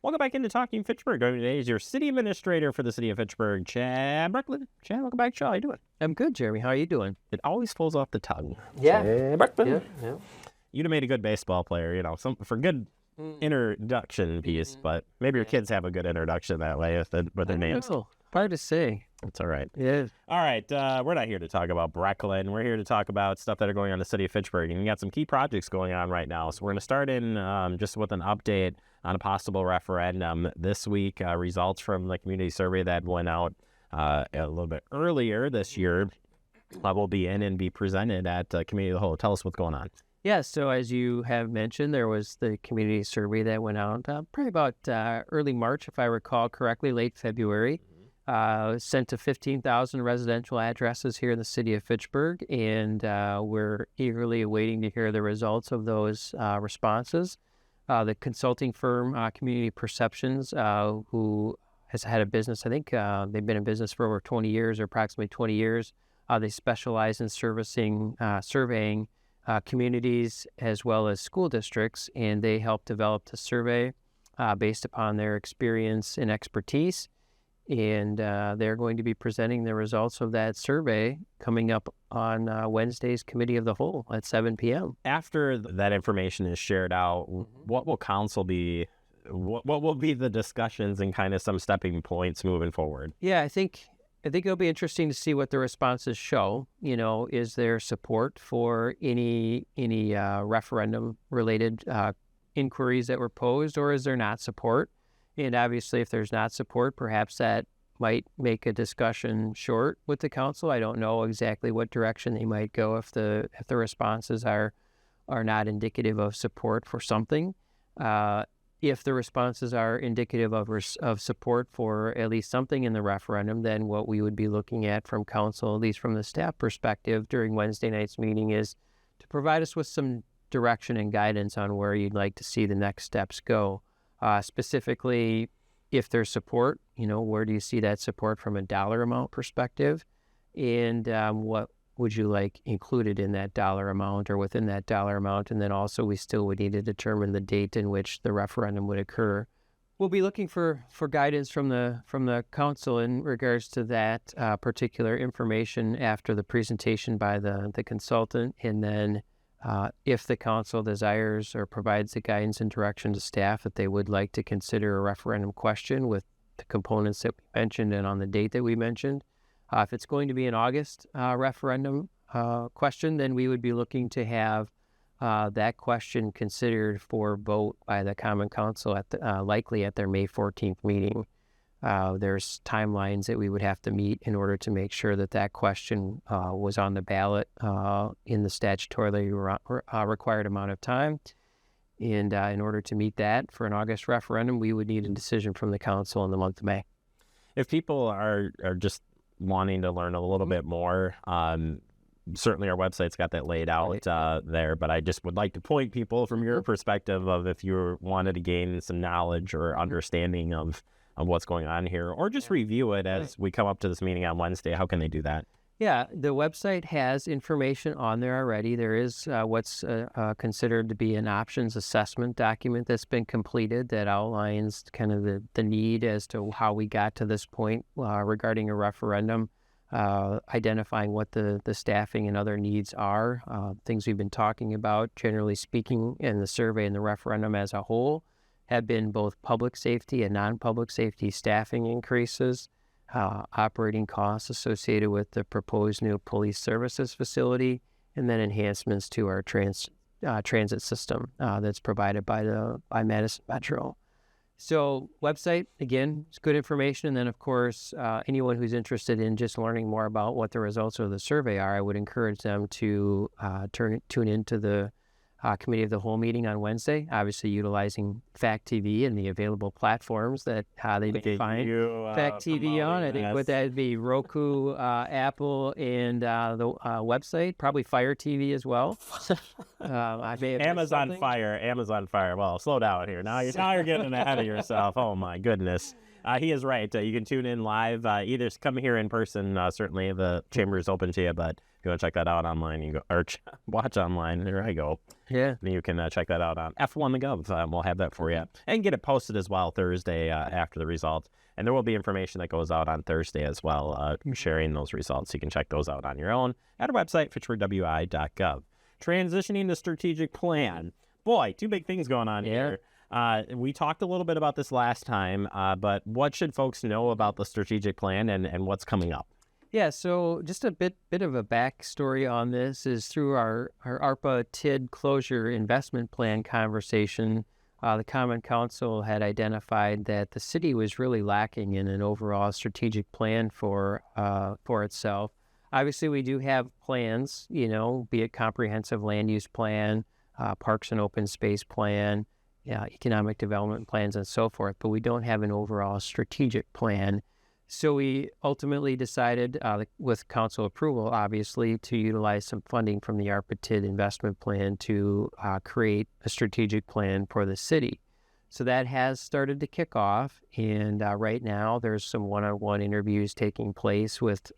Welcome back into Talking Fitchburg. Today is your city administrator for the city of Fitchburg, Chad Brooklyn. Chad, welcome back, Chad. How you doing? I'm good, Jeremy. How are you doing? It always falls off the tongue. Yeah. Chad Brooklyn. Yeah. You'd have made a good baseball player, some for good introduction piece, but maybe your kids have a good introduction that way with their names. Hard to say. It's all right. Yeah. All right. We're not here to talk about Brooklyn. We're here to talk about stuff that are going on in the city of Fitchburg. And we got some key projects going on right now. So we're going to start in just with an update on a possible referendum this week. Results from the community survey that went out a little bit earlier this year will be in and be presented at Committee of the Whole. Tell us what's going on. Yeah, so as you have mentioned, there was the community survey that went out probably about early March, if I recall correctly, late February. Sent to 15,000 residential addresses here in the city of Fitchburg, and we're eagerly awaiting to hear the results of those responses. The consulting firm, Community Perceptions, who has had a business, I think they've been in business for over 20 years or approximately 20 years. They specialize in surveying communities as well as school districts, and they help develop the survey based upon their experience and expertise. And they're going to be presenting the results of that survey coming up on Wednesday's Committee of the Whole at 7 p.m. After that information is shared out, what will council be? What will be the discussions and kind of some stepping points moving forward? Yeah, I think it'll be interesting to see what the responses show. Is there support for any referendum-related inquiries that were posed, or is there not support? And obviously, if there's not support, perhaps that might make a discussion short with the council. I don't know exactly what direction they might go if the responses are not indicative of support for something. If the responses are indicative of support for at least something in the referendum, then what we would be looking at from council, at least from the staff perspective during Wednesday night's meeting, is to provide us with some direction and guidance on where you'd like to see the next steps go. Specifically, if there's support, where do you see that support from a dollar amount perspective? And what would you like included in that dollar amount or within that dollar amount? And then also we still would need to determine the date in which the referendum would occur. We'll be looking for guidance from the council in regards to that particular information after the presentation by the consultant. And then if the council desires or provides the guidance and direction to staff that they would like to consider a referendum question with the components that we mentioned and on the date that we mentioned. If it's going to be an August referendum question, then we would be looking to have that question considered for vote by the Common Council likely at their May 14th meeting. There's timelines that we would have to meet in order to make sure that question was on the ballot in the statutorily required amount of time. And in order to meet that for an August referendum, we would need a decision from the council in the month of May. If people are just wanting to learn a little bit more, certainly our website's got that laid out there, but I just would like to point people from your perspective of if you wanted to gain some knowledge or understanding of what's going on here, or just review it as we come up to this meeting on Wednesday. How can they do that? Yeah, the website has information on there already. There is what's considered to be an options assessment document that's been completed that outlines kind of the need as to how we got to this point regarding a referendum, identifying what the staffing and other needs are, things we've been talking about, generally speaking, in the survey and the referendum as a whole, have been both public safety and non-public safety staffing increases, operating costs associated with the proposed new police services facility, and then enhancements to our transit system that's provided by Madison Metro. So website, again, it's good information. And then, of course, anyone who's interested in just learning more about what the results of the survey are, I would encourage them to tune into the Committee of the Whole meeting on Wednesday, obviously utilizing Fact TV and the available platforms that they may find Fact TV on. I think what that would be Roku, Apple, and the website, probably Fire TV as well. I may have Amazon Fire. Well, slow down here. Now you're getting ahead of yourself. Oh my goodness. He is right. You can tune in live. Either come here in person. Certainly the chamber is open to you, but If you want to check that out online, you go or watch online. There I go. Yeah. You can check that out on F1.gov. We'll have that for you and get it posted as well Thursday after the results. And there will be information that goes out on Thursday as well, sharing those results. You can check those out on your own at our website, fitchburgwi.gov. Transitioning to strategic plan. Boy, two big things going on here. We talked a little bit about this last time, but what should folks know about the strategic plan and what's coming up? Yeah, so just a bit of a backstory on this is through our ARPA TID closure investment plan conversation, the Common Council had identified that the city was really lacking in an overall strategic plan for itself. Obviously, we do have plans, be it comprehensive land use plan, parks and open space plan, economic development plans, and so forth, but we don't have an overall strategic plan. So we ultimately decided, with council approval, obviously, to utilize some funding from the ARPA TID investment plan to create a strategic plan for the city. So that has started to kick off, and right now there's some one-on-one interviews taking place with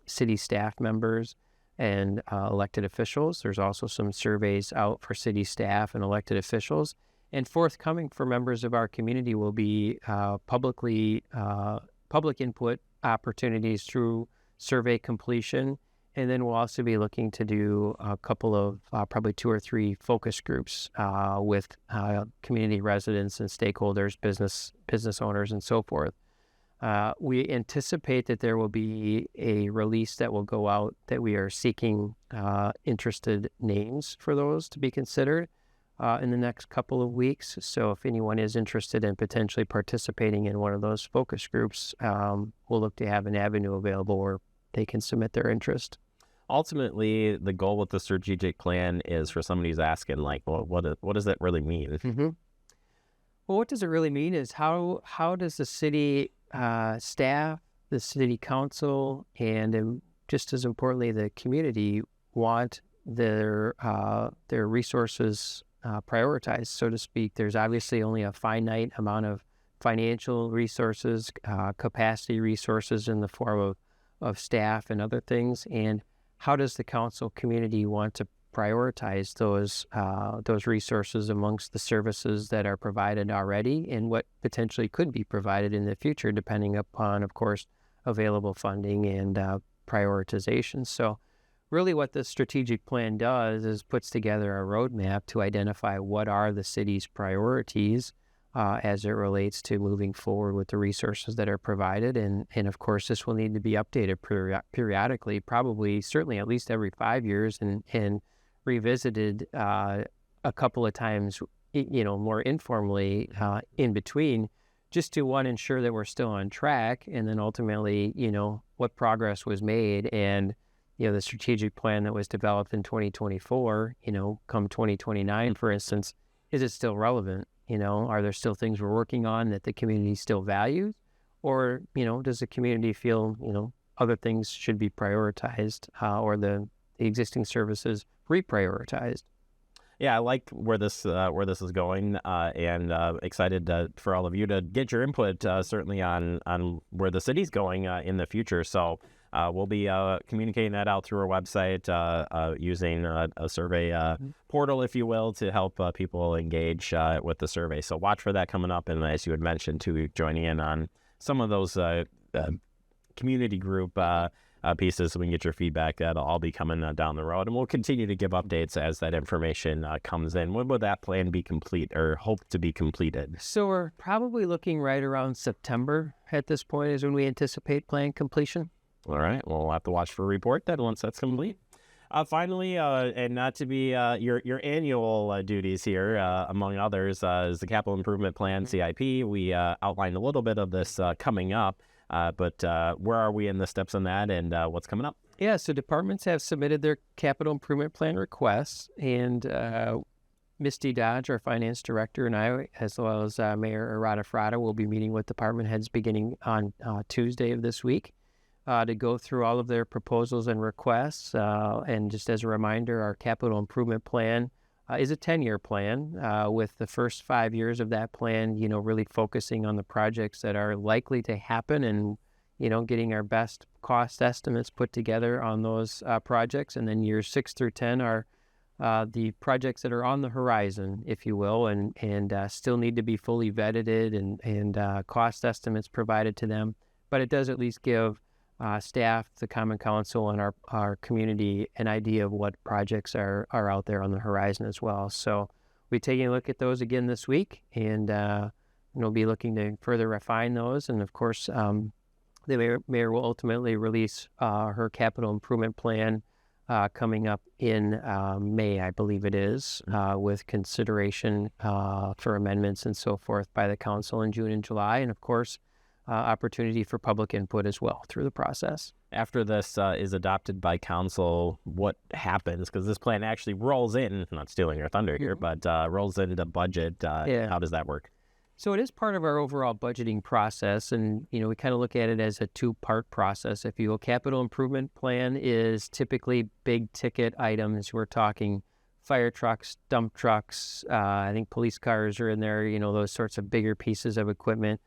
city staff members and elected officials. There's also some surveys out for city staff and elected officials. And forthcoming for members of our community will be public input opportunities through survey completion. And then we'll also be looking to do a couple of probably 2 or 3 focus groups with community residents and stakeholders, business owners, and so forth. We anticipate that there will be a release that will go out that we are seeking interested names for those to be considered in the next couple of weeks. So if anyone is interested in potentially participating in one of those focus groups, we'll look to have an avenue available where they can submit their interest. Ultimately, the goal with the strategic plan is for somebody who's asking, like, well, what does that really mean? Mm-hmm. Well, what does it really mean is how does the city staff, the city council, and just as importantly, the community want their resources prioritized, so to speak. There's obviously only a finite amount of financial resources, capacity resources in the form of staff and other things. And how does the council community want to prioritize those resources amongst the services that are provided already and what potentially could be provided in the future, depending upon, of course, available funding and prioritization. So really what the strategic plan does is puts together a roadmap to identify what are the city's priorities as it relates to moving forward with the resources that are provided. And of course, this will need to be updated periodically, probably certainly at least every 5 years and revisited a couple of times, more informally in between, just to ensure that we're still on track. And then ultimately, what progress was made and the strategic plan that was developed in 2024, come 2029, for instance, is it still relevant? Are there still things we're working on that the community still values? Or, does the community feel, other things should be prioritized or the existing services reprioritized? Yeah, I like where this is going, and excited for all of you to get your input, certainly on where the city's going in the future. So we'll be communicating that out through our website, using a survey portal, if you will, to help people engage with the survey. So watch for that coming up, and as you had mentioned, too, joining in on some of those community group pieces so we can get your feedback. That'll all be coming down the road, and we'll continue to give updates as that information comes in. When will that plan be complete or hope to be completed? So we're probably looking right around September at this point is when we anticipate plan completion. All right, well, we'll have to watch for a report then once that's complete. Finally, and not to be your annual duties here, among others, is the Capital Improvement Plan, CIP. We outlined a little bit of this coming up. But where are we in the steps on that, and what's coming up? Yeah, so departments have submitted their capital improvement plan requests, and Misty Dodge, our finance director, and I, as well as Mayor Arata Frada, will be meeting with department heads beginning on Tuesday of this week to go through all of their proposals and requests. And just as a reminder, our capital improvement plan is a 10-year plan with the first 5 years of that plan, really focusing on the projects that are likely to happen and, getting our best cost estimates put together on those projects. And then years 6 through 10 are the projects that are on the horizon, if you will, and still need to be fully vetted and cost estimates provided to them. But it does at least give staff, the Common Council, and our community an idea of what projects are out there on the horizon as well. So we're taking a look at those again this week, and we'll be looking to further refine those. And of course, the mayor will ultimately release her capital improvement plan coming up in May, I believe it is, with consideration for amendments and so forth by the council in June and July. And of course, opportunity for public input as well through the process. After this is adopted by council, what happens? Because this plan actually rolls in, not stealing your thunder here, but rolls into budget. How does that work? So it is part of our overall budgeting process, and we kind of look at it as a two-part process. If you will, capital improvement plan is typically big ticket items. We're talking fire trucks, dump trucks. I think police cars are in there. Those sorts of bigger pieces of equipment.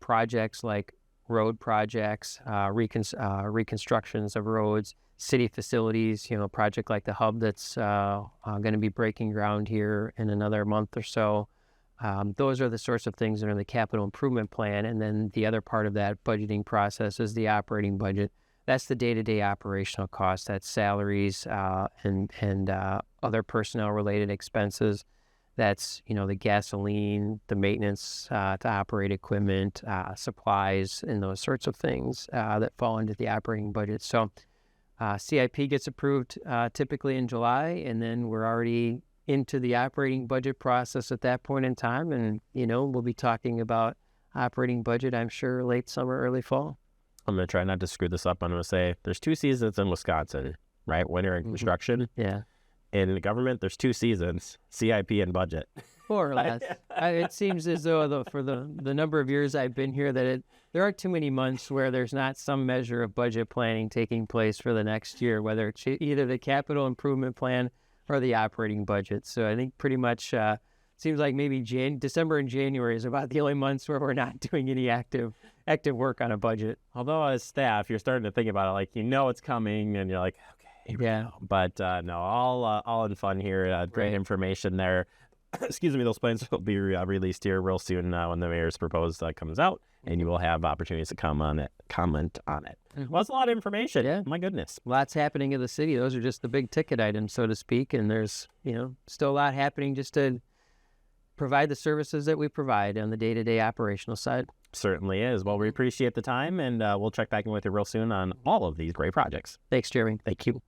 Projects like road projects, reconstructions of roads, city facilities. A project like the hub that's going to be breaking ground here in another month or so. Those are the sorts of things that are in the capital improvement plan. And then the other part of that budgeting process is the operating budget. That's the day-to-day operational costs. That's salaries and other personnel-related expenses. That's, the gasoline, the maintenance to operate equipment, supplies, and those sorts of things that fall into the operating budget. So CIP gets approved typically in July, and then we're already into the operating budget process at that point in time. And, we'll be talking about operating budget, I'm sure, late summer, early fall. I'm going to try not to screw this up. I'm going to say there's 2 seasons in Wisconsin, right? Winter and construction. Yeah. In the government, there's 2 seasons, CIP and budget. More or less. It seems as though for the number of years I've been here that there aren't too many months where there's not some measure of budget planning taking place for the next year, whether it's either the capital improvement plan or the operating budget. So I think pretty much seems like maybe December and January is about the only months where we're not doing any active work on a budget. Although as staff, you're starting to think about it like it's coming, and you're like, okay, yeah. But no, all in fun here. Great information there. Excuse me, those plans will be released here real soon when the mayor's proposed comes out, and you will have opportunities to comment on it. Well, that's a lot of information. Yeah. My goodness. Lots happening in the city. Those are just the big ticket items, so to speak. And there's, still a lot happening just to provide the services that we provide on the day-to-day operational side. Certainly is. Well, we appreciate the time, and we'll check back in with you real soon on all of these great projects. Thanks, Jeremy. Thank you.